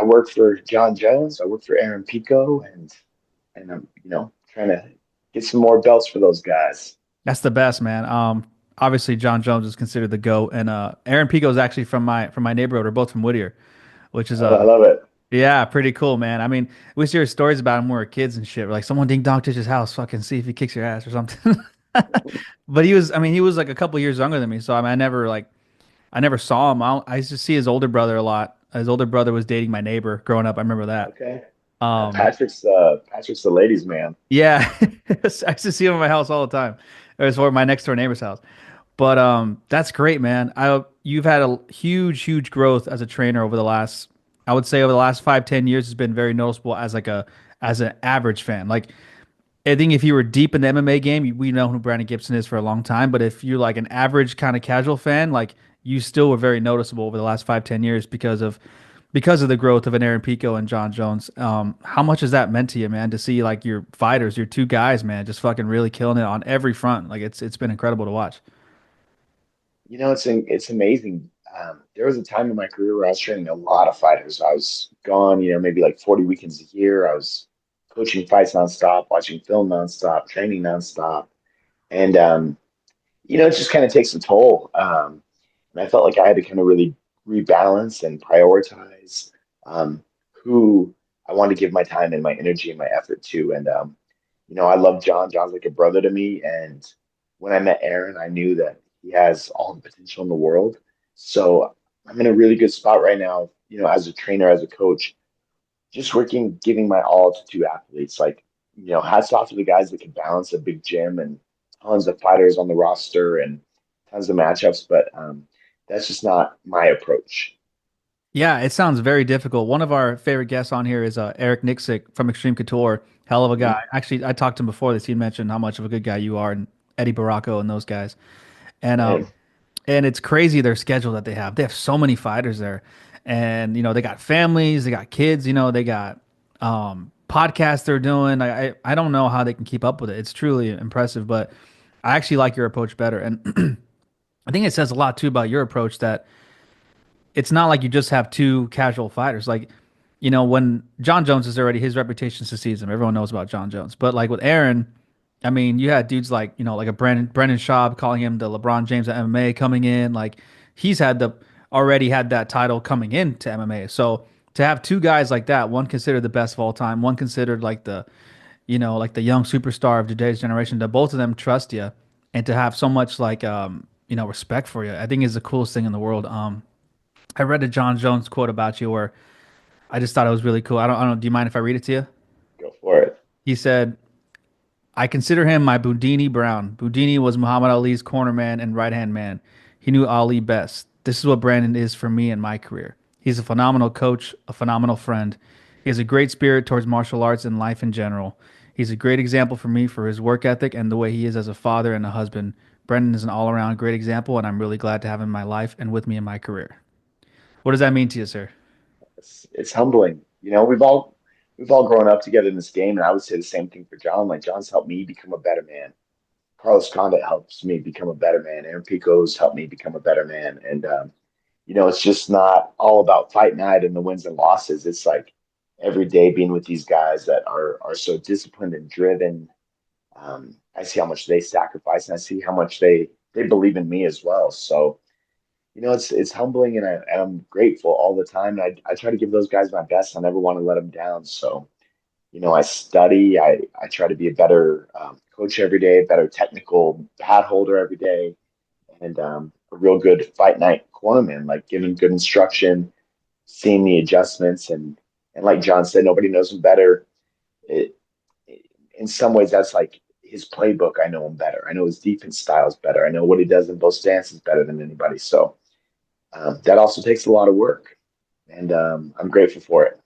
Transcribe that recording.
work for Jon Jones. I work for Aaron Pico, and I'm trying to get some more belts for those guys. That's the best, man. Obviously John Jones is considered the GOAT, and Aaron Pico is actually from my neighborhood. We're both from Whittier, which is I love it. yeah, pretty cool, man. I mean, we used to hear stories about him when we were kids and shit. Like someone ding dong to his house, fucking see if he kicks your ass or something. But he was like a couple years younger than me, so I mean, I never saw him. I used to see his older brother a lot. His older brother was dating my neighbor growing up. I remember that. Okay. Um, Patrick's the ladies' man. yeah, I used to see him in my house all the time. It was for my next door neighbor's house. But that's great, man. You've had a huge growth as a trainer over the last, I would say over the last 5, 10 years has been very noticeable as like a as an average fan. Like I think if you were deep in the MMA game, we know who Brandon Gibson is for a long time. But if you're like an average kind of casual fan, like you still were very noticeable over the last 5, 10 years because of the growth of an Aaron Pico and John Jones. How much has that meant to you, man? To see like your fighters, your two guys, man, just fucking really killing it on every front. Like it's been incredible to watch. It's amazing. There was a time in my career where I was training a lot of fighters. I was gone, maybe like 40 weekends a year. I was coaching fights nonstop, watching film nonstop, training nonstop. And it just kind of takes a toll. And I felt like I had to kind of really rebalance and prioritize who I wanted to give my time and my energy and my effort to. And I love John. John's like a brother to me. And when I met Aaron, I knew that he has all the potential in the world. So I'm in a really good spot right now, as a trainer, as a coach, just working, giving my all to two athletes. Like, hats off to the guys that can balance a big gym and tons of fighters on the roster and tons of matchups. But that's just not my approach. Yeah, it sounds very difficult. One of our favorite guests on here is Eric Nixick from Extreme Couture. Hell of a Mhm. guy. Actually, I talked to him before this. He mentioned how much of a good guy you are, and Eddie Baracco and those guys. And Same. it's crazy their schedule that they have. They have so many fighters there, and they got families, they got kids, they got podcasts they're doing. I don't know how they can keep up with it. It's truly impressive, but I actually like your approach better, and I think it says a lot too about your approach that it's not like you just have two casual fighters. Like, when John Jones is already his reputation succeeds him. Everyone knows about John Jones. But like with Aaron, I mean, you had dudes like, like a Brendan Schaub calling him the LeBron James of MMA coming in. Like he's already had that title coming into MMA. So to have two guys like that, one considered the best of all time, one considered like like the young superstar of today's generation, that both of them trust you and to have so much like respect for you, I think is the coolest thing in the world. I read a John Jones quote about you where I just thought it was really cool. I don't. Do you mind if I read it to you? Go for it. He said, "I consider him my Boudini Brown. Boudini was Muhammad Ali's corner man and right hand man. He knew Ali best. This is what Brandon is for me in my career. He's a phenomenal coach, a phenomenal friend. He has a great spirit towards martial arts and life in general. He's a great example for me for his work ethic and the way he is as a father and a husband. Brendan is an all around great example, and I'm really glad to have him in my life and with me in my career." What does that mean to you, sir? It's humbling. We've all grown up together in this game, and I would say the same thing for John. Like John's helped me become a better man. Carlos Condit helps me become a better man. Aaron Pico's helped me become a better man. And it's just not all about fight night and the wins and losses. It's like every day being with these guys that are so disciplined and driven. I see how much they sacrifice, and I see how much they believe in me as well. So it's humbling, and I'm grateful all the time. And I try to give those guys my best. I never want to let them down. So I study. I try to be a better coach every day, a better technical pad holder every day, and a real good fight night cornerman, like giving good instruction, seeing the adjustments, and like John said, nobody knows him better. It, in some ways, that's like his playbook. I know him better. I know his defense styles better. I know what he does in both stances better than anybody. So that also takes a lot of work, and I'm grateful for it.